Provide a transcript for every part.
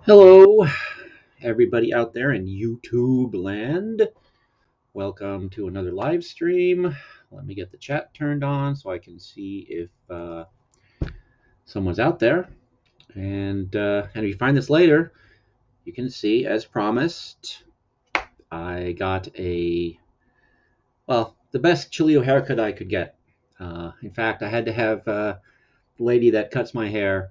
Hello, everybody out there in YouTube land. Welcome to another live stream. Let me get the chat turned on so I can see if someone's out there. And if you find this later, you can see, as promised, I got the best Chilito haircut I could get. In fact, I had to have the lady that cuts my hair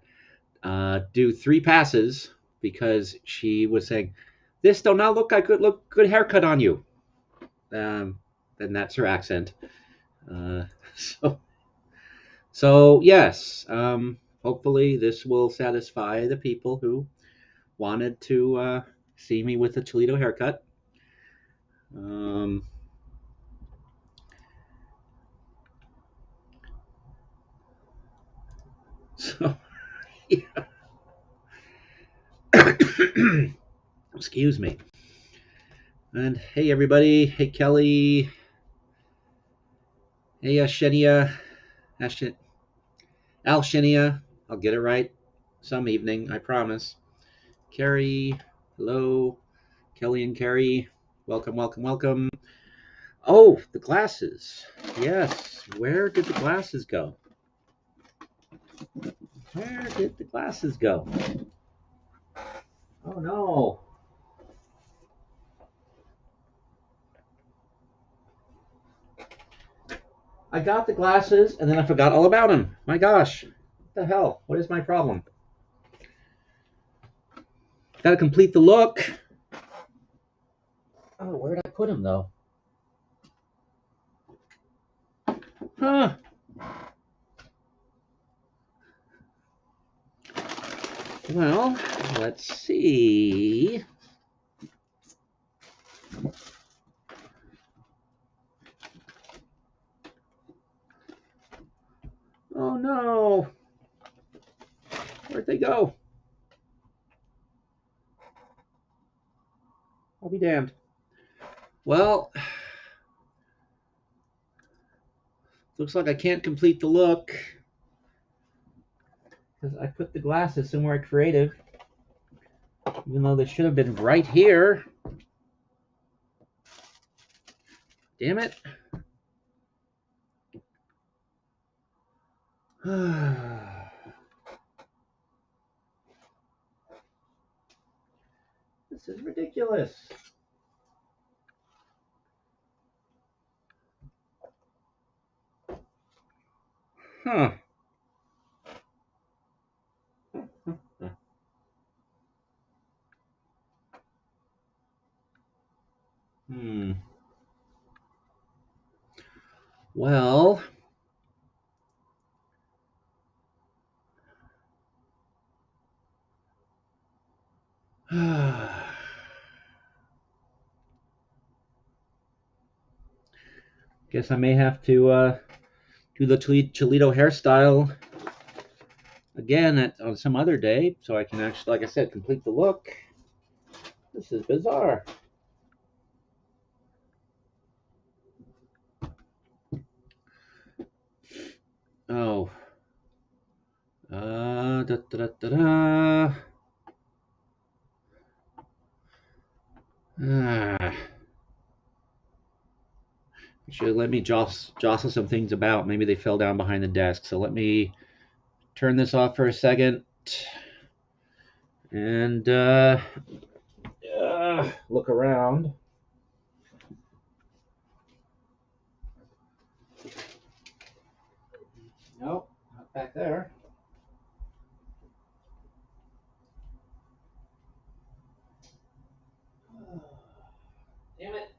do 3 passes because she was saying, "This do not look like good haircut on you." Um, and that's her accent. Uh, so, so yes. Hopefully, this will satisfy the people who wanted to see me with a Chilito haircut. Um, so, yeah. Excuse me. And hey, everybody. Hey, Kelly. Hey, Shenia. Alshenia. I'll get it right some evening, I promise. Carrie. Hello. Kelly and Carrie. Welcome, welcome, welcome. Oh, the glasses. Yes. Where did the glasses go? Where did the glasses go? Oh no. I got the glasses and then I forgot all about them. My gosh. What the hell? What is my problem? Gotta complete the look. Oh, where did I put them though? Huh. Well, let's see. Oh no. Where'd they go? I'll be damned. Well, looks like I can't complete the look because I put the glasses somewhere creative, even though they should have been right here. Damn it. This is ridiculous. Huh. Hmm. Well, guess I may have to do the Chilito hairstyle again on some other day so I can actually, like I said, complete the look. This is bizarre. Oh. Da, da, da, da. Ah. Should let me jostle some things about. Maybe they fell down behind the desk. So let me turn this off for a second and look around. Nope, not back there. Damn it.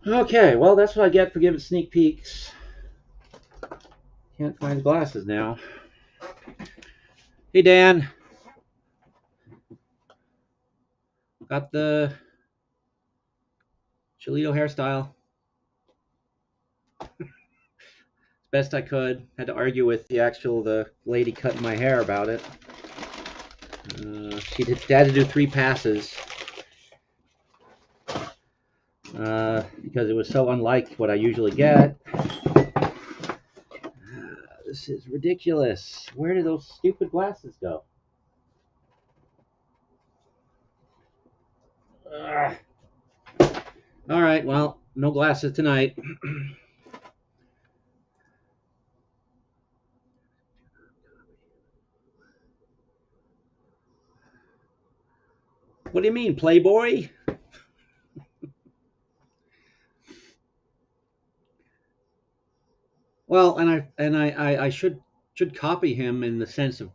Okay, well, that's what I get for giving sneak peeks. Can't find the glasses now. Hey, Dan. Got the Chilito hairstyle. Best I could. Had to argue with the lady cutting my hair about it. She had to do 3 passes because it was so unlike what I usually get. This is ridiculous. Where did those stupid glasses go? Ugh. All right, well, no glasses tonight. What do you mean, Playboy? Well, I should copy him in the sense of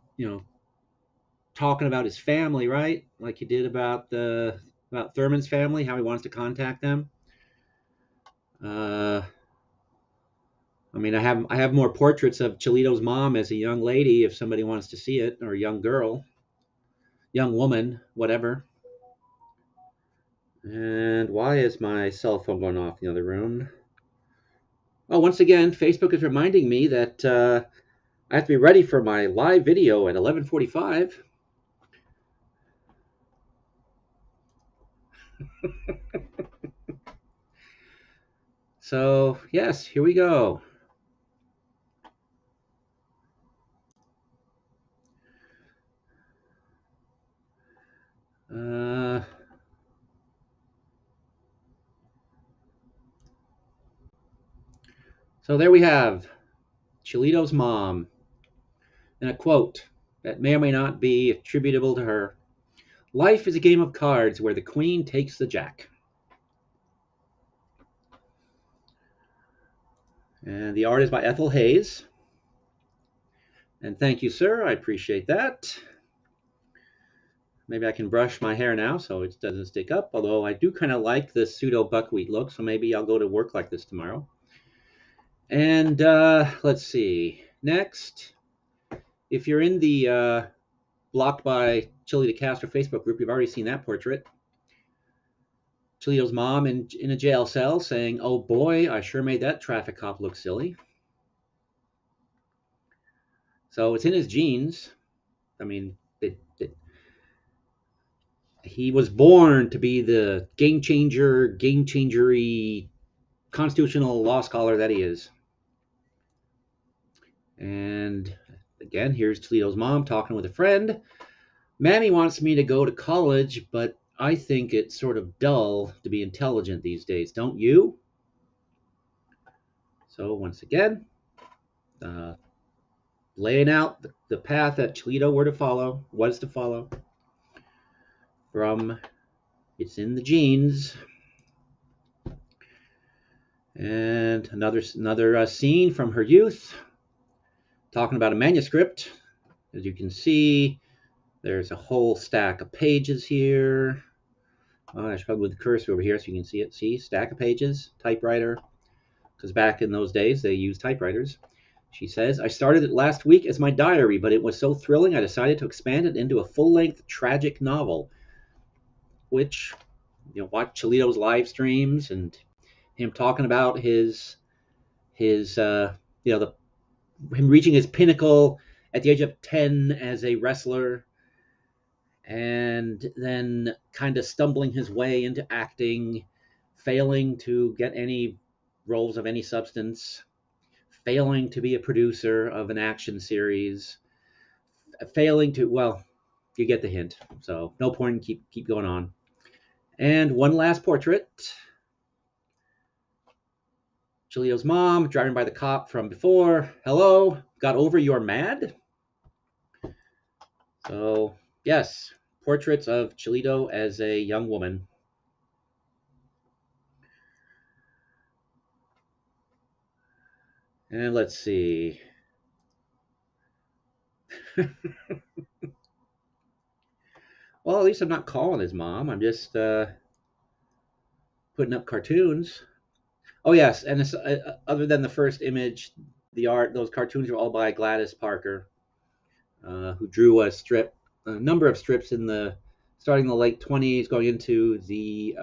talking about his family, right? Like he did about Thurman's family, how he wants to contact them. Uh, I mean, I have more portraits of Chilito's mom as a young lady if somebody wants to see it, or a young girl, young woman, whatever. And why is my cell phone going off in the other room? Oh, once again, Facebook is reminding me that I have to be ready for my live video at 11:45. So yes, here we go. Uh, so there we have Chilito's mom, and a quote that may or may not be attributable to her. Life is a game of cards where the queen takes the jack. And the art is by Ethel Hayes. And thank you, sir. I appreciate that. Maybe I can brush my hair now so it doesn't stick up, although I do kind of like the pseudo buckwheat look, so maybe I'll go to work like this tomorrow. And let's see. Next, if you're in the Blocked by Chili de Castro Facebook group, you've already seen that portrait. Chilito's mom in a jail cell saying, "Oh boy, I sure made that traffic cop look silly." So it's in his genes. I mean, he was born to be the game changery constitutional law scholar that he is. And again, here's Toledo's mom talking with a friend. Mammy wants me to go to college, but I think it's sort of dull to be intelligent these days, don't you? So once again, uh, laying out the path that Chilito was to follow from it's in the genes. And another scene from her youth, talking about a manuscript. As you can see, there's a whole stack of pages here. I should probably move the cursor over here so you can see it. See, stack of pages, typewriter, because back in those days they used typewriters. She says, I started it last week as my diary, but it was so thrilling I decided to expand it into a full-length tragic novel, which, watch Chilito's live streams and him talking about his the him reaching his pinnacle at the age of 10 as a wrestler, and then kind of stumbling his way into acting, failing to get any roles of any substance, failing to be a producer of an action series, failing to, well, you get the hint. So no point in keep going on. And one last portrait. Chilito's mom, driving by the cop from before. Hello, got over your mad? So, yes, portraits of Chilito as a young woman. And let's see. Well, at least I'm not calling his mom. I'm just putting up cartoons. Oh yes, and this, other than the first image, the art, those cartoons are all by Gladys Parker, who drew a number of strips in the starting in the late 20s, going into the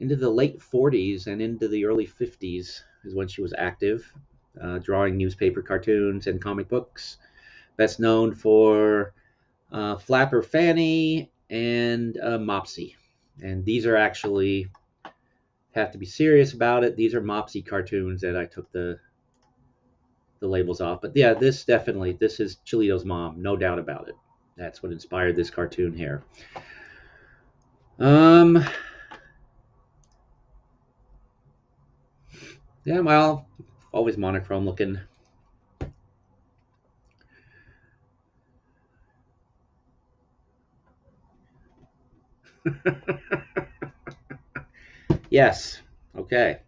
late 40s and into the early 50s is when she was active, drawing newspaper cartoons and comic books. Best known for Flapper Fanny and Mopsy. And these are actually, have to be serious about it. These are Mopsy cartoons that I took the labels off. But yeah, this is Chilito's mom, no doubt about it. That's what inspired this cartoon here. Um, yeah, well, always monochrome looking. Yes. Okay.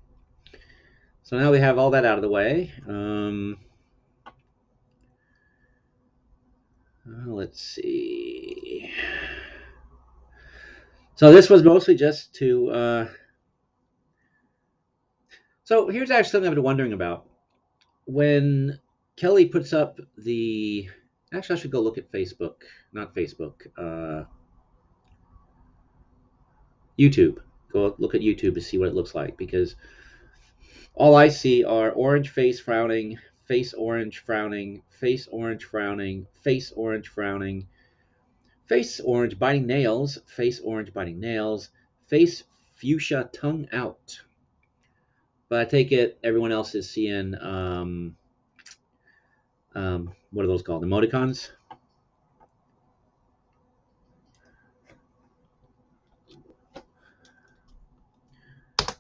So now we have all that out of the way. Let's see. So this was mostly just to. So here's actually something I've been wondering about. When Kelly puts up the. Actually, I should go look at Facebook. Not Facebook. YouTube. Go look at YouTube to see what it looks like, because all I see are orange face frowning, face orange frowning, face orange frowning, face orange frowning, face orange biting nails, face orange biting nails, face fuchsia tongue out. But I take it everyone else is seeing what are those called? Emoticons?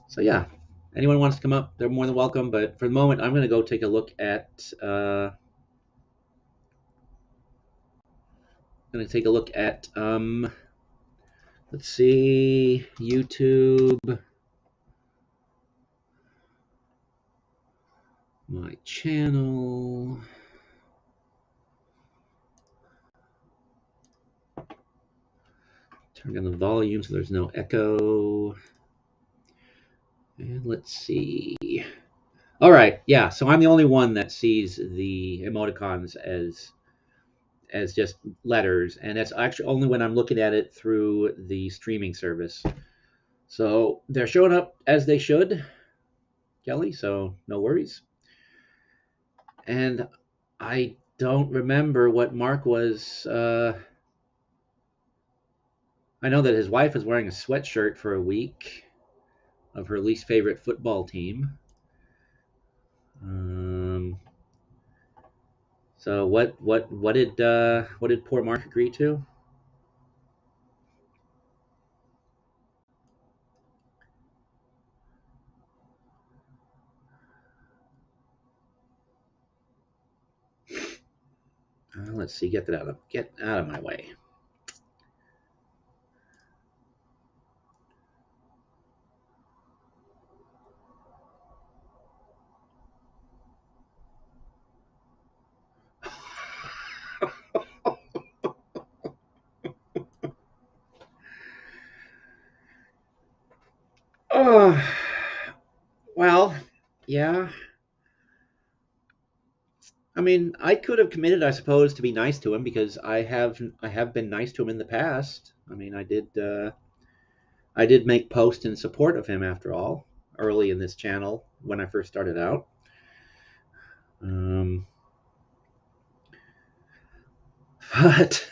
So yeah, anyone wants to come up, they're more than welcome. But for the moment, I'm going to go take a look at. Going to take a look at. Let's see, YouTube. My channel. Turn down the volume so there's no echo. And let's see. All right, yeah. So I'm the only one that sees the emoticons as just letters, and that's actually only when I'm looking at it through the streaming service. So they're showing up as they should, Kelly. So no worries. And I don't remember what Mark was. I know that his wife was wearing a sweatshirt for a week of her least favorite football team. Um, so what did poor Mark agree to? Let's see. Get out of my way. Oh, well, yeah. I mean, I could have committed, I suppose, to be nice to him because I have been nice to him in the past. I mean, I did make posts in support of him after all early in this channel when I first started out. Um, but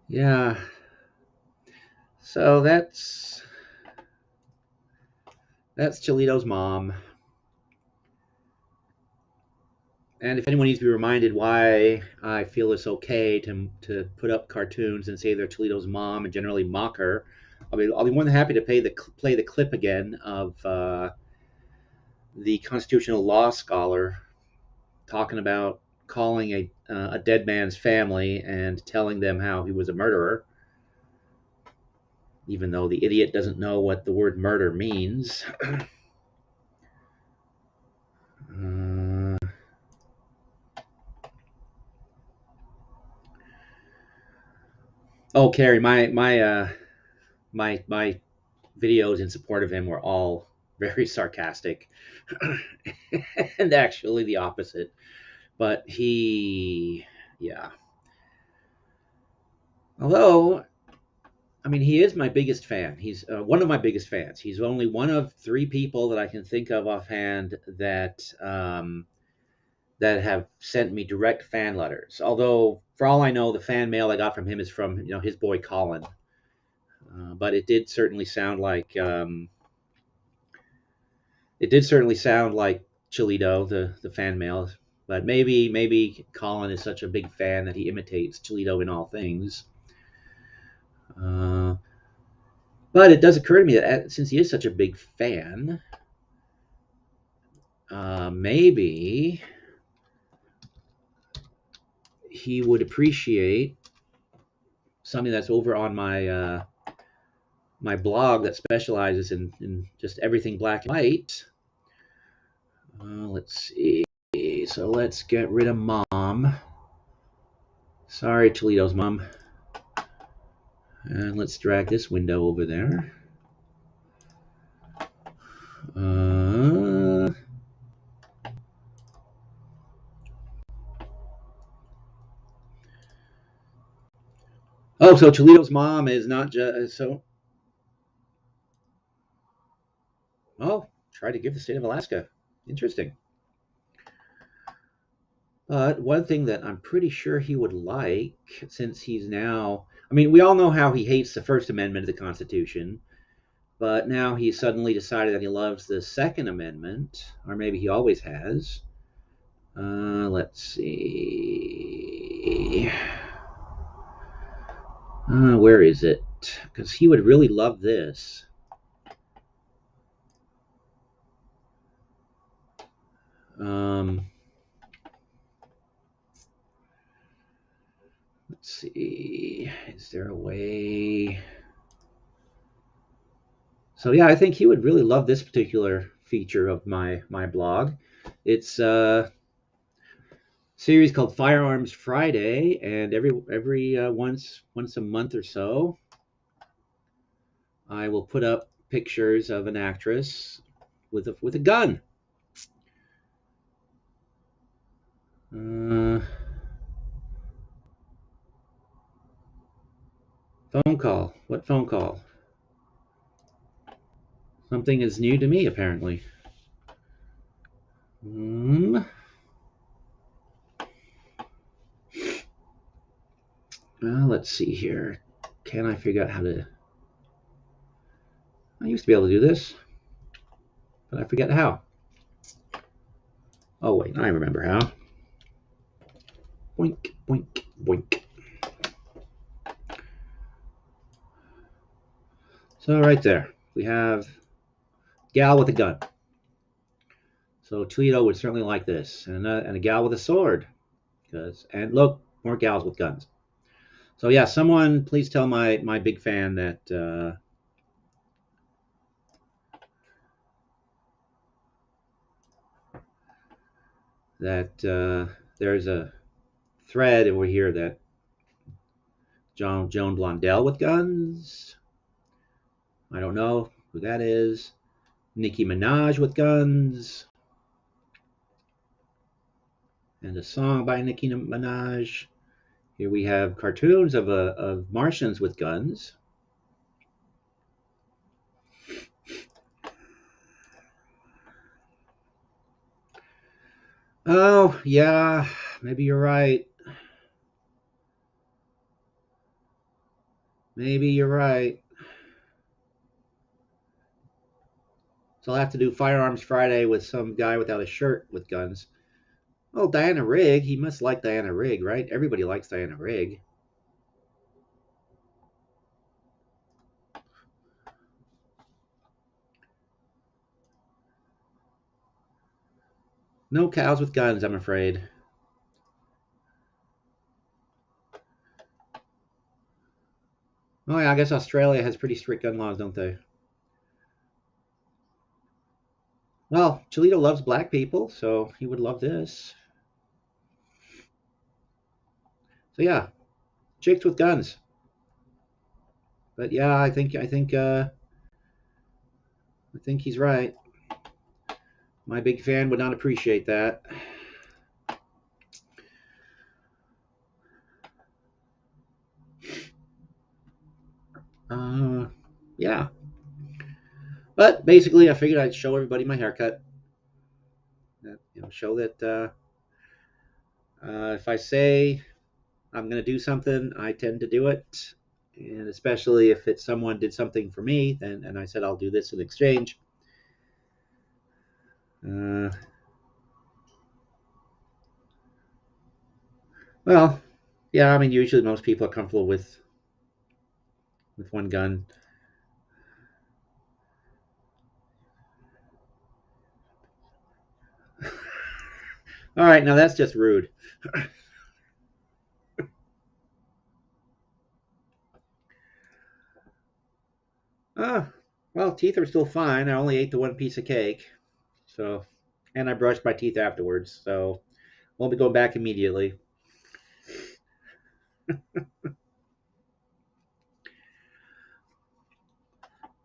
yeah, so that's Chilito's mom. And if anyone needs to be reminded why I feel it's okay to put up cartoons and say they're Toledo's mom and generally mock her, I'll be more than happy to play the clip again of the constitutional law scholar talking about calling a dead man's family and telling them how he was a murderer, even though the idiot doesn't know what the word murder means. uh, oh, Carrie, my videos in support of him were all very sarcastic, and actually the opposite. But yeah. Although, I mean, he is my biggest fan. He's one of my biggest fans. He's only one of three people that I can think of offhand that have sent me direct fan letters. Although, for all I know, the fan mail I got from him is from his boy Colin. But it did certainly sound like Chilito, the fan mail. But maybe Colin is such a big fan that he imitates Chilito in all things. Uh, but it does occur to me that since he is such a big fan, maybe he would appreciate something that's over on my blog that specializes in just everything black and white. Let's see. So let's get rid of mom. Sorry, Toledo's mom. And let's drag this window over there. Oh, so Toledo's mom is not just so. Oh, try to give the state of Alaska. Interesting. But one thing that I'm pretty sure he would like, since he's now, I mean, we all know how he hates the First Amendment of the Constitution, but now he suddenly decided that he loves the Second Amendment, or maybe he always has. Let's see. Where is it? Because he would really love this. Let's see. Is there a way? So yeah, I think he would really love this particular feature of my blog. It's a series called Firearms Friday, and every once a month or so, I will put up pictures of an actress with a gun. Phone call. What phone call? Something is new to me, apparently. Well, let's see here. Can I figure out how to... I used to be able to do this, but I forget how. Oh, wait, I remember how. Boink, boink, boink. So right there, we have gal with a gun. So Chilito would certainly like this, and a gal with a sword, and look, more gals with guns. So yeah, someone please tell my big fan that there's a thread over here that Joan Blondell with guns. I don't know who that is. Nicki Minaj with guns. And a song by Nicki Minaj. Here we have cartoons of Martians with guns. Oh, yeah, maybe you're right. Maybe you're right. So I'll have to do Firearms Friday with some guy without a shirt with guns. Oh, Diana Rigg. He must like Diana Rigg, right? Everybody likes Diana Rigg. No cows with guns, I'm afraid. Oh, yeah, I guess Australia has pretty strict gun laws, don't they? Well, Chilito loves black people, so he would love this. So yeah, chicks with guns. But yeah, I think I think he's right. My big fan would not appreciate that. Uh, yeah. But basically, I figured I'd show everybody my haircut. Show that if I say I'm going to do something, I tend to do it. And especially if it's someone did something for me, then and I said I'll do this in exchange. Uh, well, yeah, I mean, usually most people are comfortable with one gun. All right, now that's just rude. Ah, well, teeth are still fine. I only ate the one piece of cake, so and I brushed my teeth afterwards, so won't be going back immediately.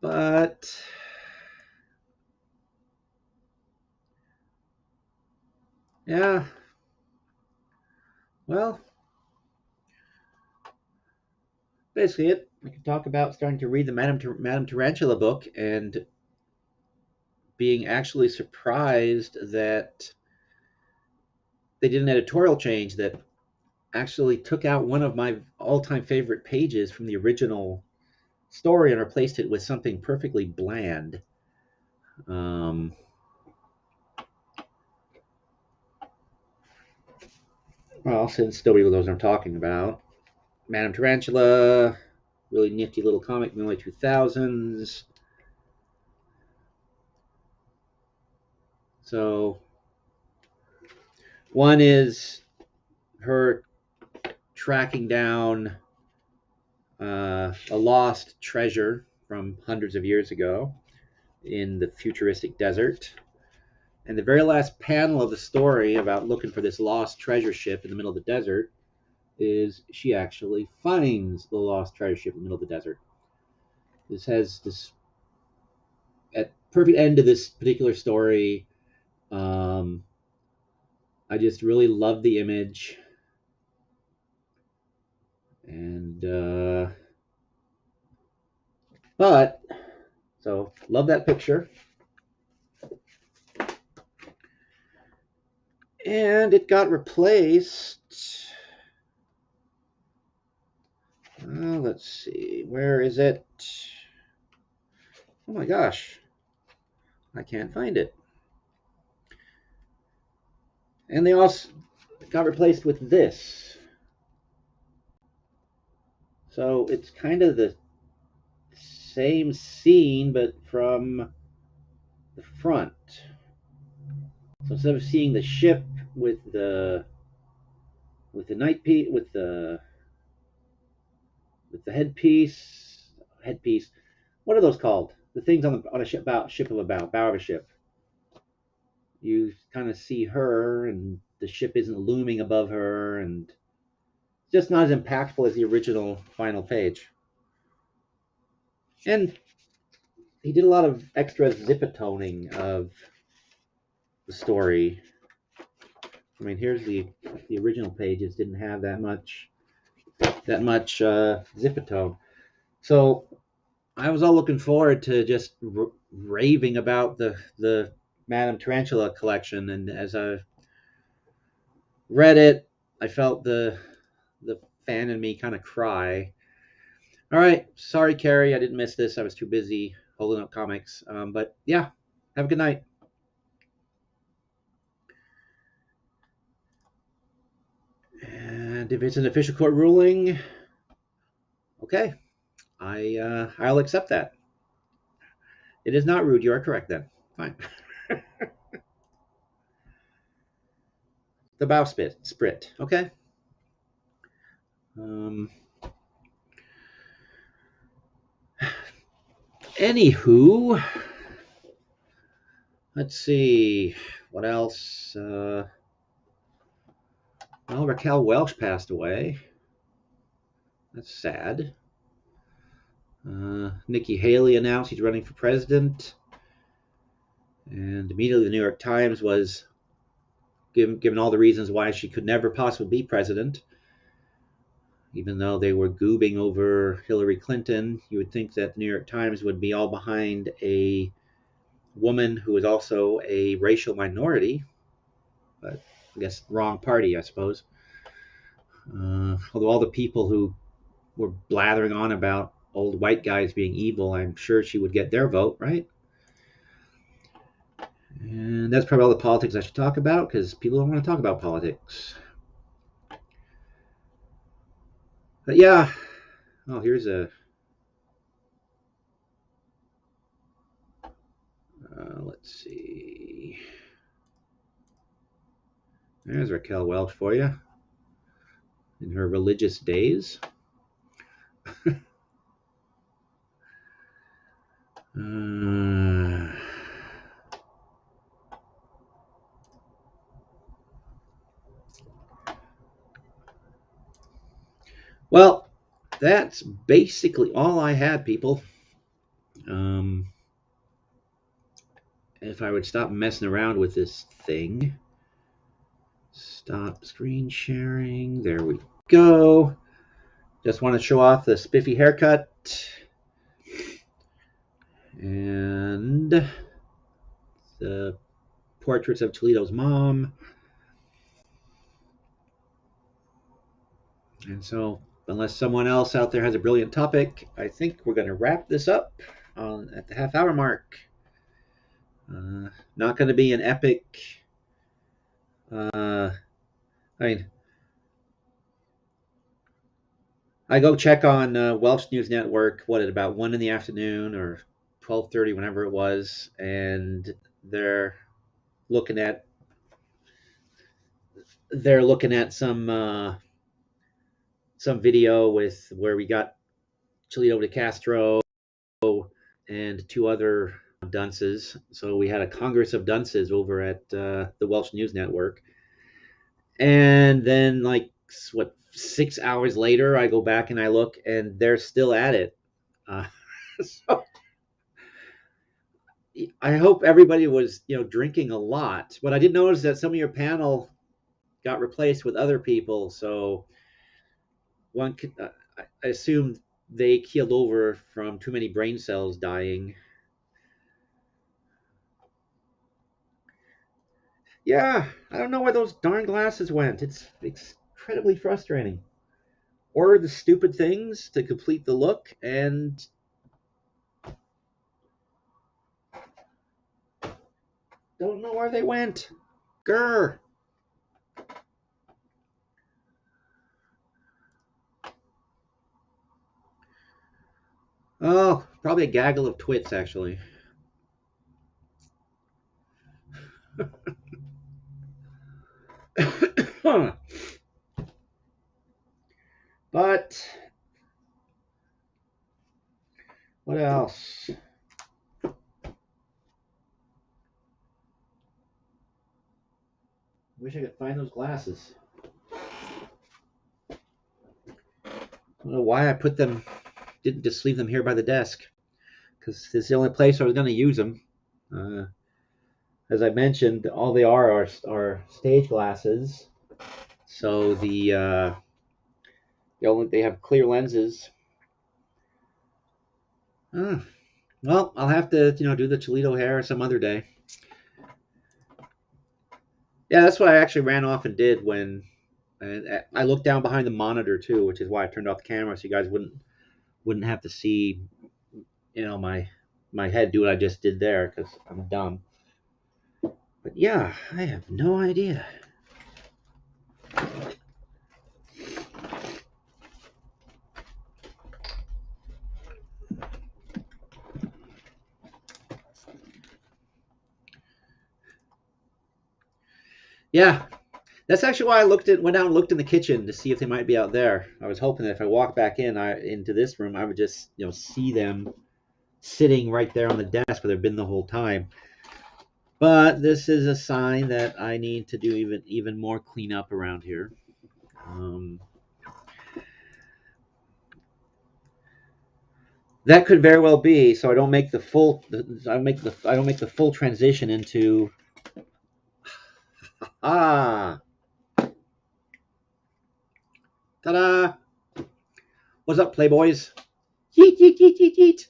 But yeah, well, basically it. I can talk about starting to read the Madame Tarantula book and being actually surprised that they did an editorial change that actually took out one of my all-time favorite pages from the original story and replaced it with something perfectly bland. Um, well, since nobody knows what I'm talking about, Madame Tarantula, really nifty little comic in the early 2000s. So one is her tracking down a lost treasure from hundreds of years ago in the futuristic desert. And the very last panel of the story about looking for this lost treasure ship in the middle of the desert is she actually finds the lost treasure ship in the middle of the desert. This has this at perfect end to this particular story. Um, I just really love the image, and but so love that picture, and it got replaced. Let's see, where is it? Oh my gosh, I can't find it. And they also got replaced with this. So it's kind of the same scene, but from the front. So instead of seeing the ship with the night piece with the headpiece, what are those called? The things on a ship of a bow of a ship. You kind of see her, and the ship isn't looming above her, and it's just not as impactful as the original final page. And he did a lot of extra zipatoning of the story. I mean, here's the original pages didn't have that much zipatone. So I was all looking forward to just raving about the Madame Tarantula collection, and as I read it, I felt the fan in me kind of cry. All right, sorry, Carrie, I didn't miss this. I was too busy holding up comics. But yeah, have a good night. And if it's an official court ruling, okay, I'll accept that. It is not rude. You are correct then. Fine. The bowsprit. Sprit. Okay. Um, Anywho, let's see what else. Well, Raquel Welch passed away. That's sad. Nikki Haley announced he's running for president. And immediately the New York Times was given all the reasons why she could never possibly be president. Even though they were goobing over Hillary Clinton, you would think that the New York Times would be all behind a woman who is also a racial minority, but I guess wrong party, I suppose. Although all the people who were blathering on about old white guys being evil, I'm sure she would get their vote, right? And that's probably all the politics I should talk about because people don't want to talk about politics. But yeah, oh, here's a. Let's see. There's Raquel Welch for you in her religious days. uh, well, that's basically all I had, people. Um, if I would stop messing around with this thing. Stop screen sharing. There we go. Just want to show off the spiffy haircut. And the portraits of Chilito's mom. And so, unless someone else out there has a brilliant topic, I think we're going to wrap this up at the half-hour mark. Not going to be an epic. I mean, I go check on Welsh News Network. What at about 1 in the afternoon or 12:30, whenever it was, and they're looking at some video with where we got Chilito de Castro and two other dunces. So we had a Congress of dunces over at the Welsh News Network, and then like what 6 hours later, I go back and I look, and they're still at it. So I hope everybody was drinking a lot, but I did notice that some of your panel got replaced with other people, so one could, I assume they keeled over from too many brain cells dying. Yeah, I don't know where those darn glasses went. It's incredibly frustrating. Order the stupid things to complete the look, and don't know where they went. Grr. Oh, probably a gaggle of twits, actually. But what else? Wish I could find those glasses. I don't know why I didn't just leave them here by the desk, because it's the only place I was going to use them. Uh, as I mentioned, all they are stage glasses. So they have clear lenses. Well, I'll have to do the Chilito hair some other day. Yeah, that's what I actually ran off and did when and I looked down behind the monitor too, which is why I turned off the camera so you guys wouldn't have to see my head do what I just did there because I'm dumb. But yeah, I have no idea. Yeah, that's actually why I went down and looked in the kitchen to see if they might be out there. I was hoping that if I walked back into this room, I would just see them sitting right there on the desk where they've been the whole time. But this is a sign that I need to do even more cleanup around here. Um, That could very well be. So I don't make the full. I don't make the full transition into ah. Ta-da! What's up, Playboys? Yeet yeet yeet yeet yeet.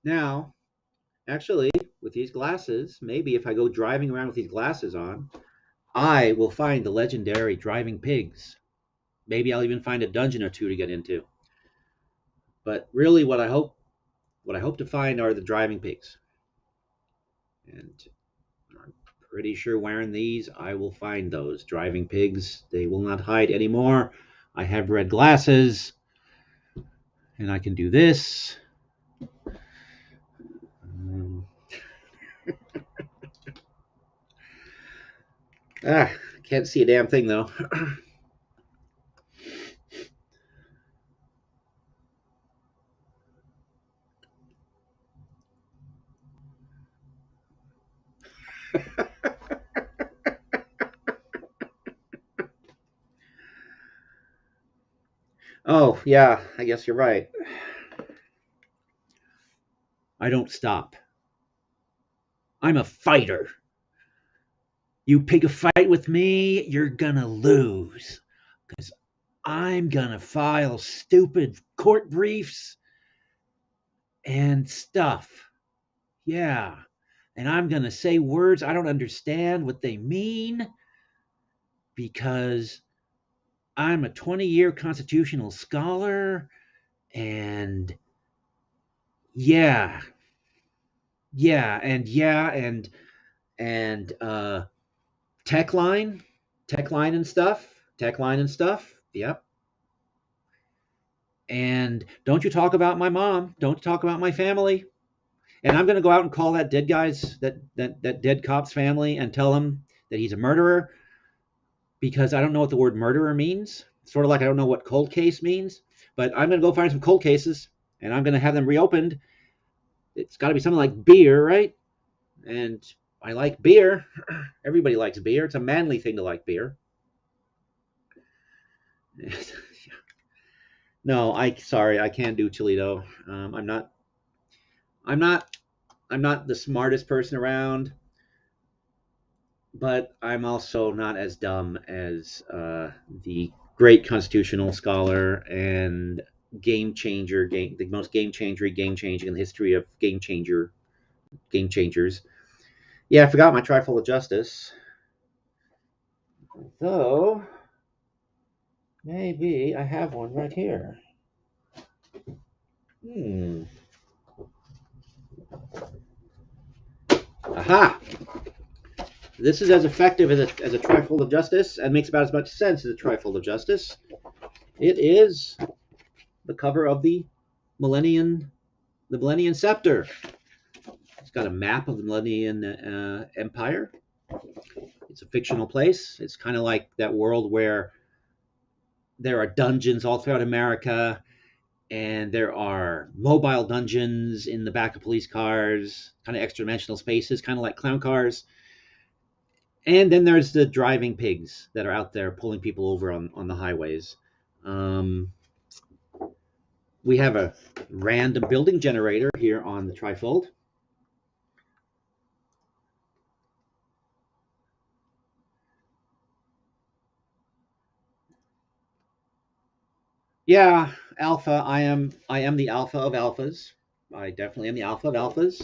Now, actually, with these glasses, maybe if I go driving around with these glasses on, I will find the legendary driving pigs. Maybe I'll even find a dungeon or two to get into. But really, what I hope to find are the driving pigs. And I'm pretty sure wearing these, I will find those driving pigs. They will not hide anymore. I have red glasses, and I can do this. Um, can't see a damn thing though. Oh, yeah, I guess you're right. I don't stop. I'm a fighter. You pick a fight with me, you're gonna lose. Because I'm gonna file stupid court briefs and stuff. Yeah. And I'm gonna say words I don't understand what they mean because I'm a 20-year constitutional scholar and yeah, and tech line, tech line and stuff. Yep. And don't you talk about my mom. Don't talk about my family. And I'm going to go out and call that dead guy's that dead cop's family and tell him that he's a murderer because I don't know what the word murderer means. Sort of like I don't know what cold case means. But I'm going to go find some cold cases and I'm going to have them reopened. It's got to be something like beer, right? And I like beer. Everybody likes beer. It's a manly thing to like beer. No, I sorry, I can't do Chilito. I'm not, I'm not the smartest person around, but I'm also not as dumb as the great constitutional scholar and the most game changing in the history of game changers. Yeah, I forgot my trifle of justice. Though maybe I have one right here. Hmm. Aha! This is as effective as a trifold of justice and makes about as much sense as a trifold of justice. It is the cover of the Millennium Scepter. It's got a map of the Millennium Empire. It's a fictional place. It's kind of like that world where there are dungeons all throughout America, and there are mobile dungeons in the back of police cars, kind of extra dimensional spaces, kind of like clown cars. And then there's the driving pigs that are out there pulling people over on the highways. Um, we have a random building generator here on the trifold. Yeah, alpha. I am the alpha of alphas. I definitely am the alpha of alphas.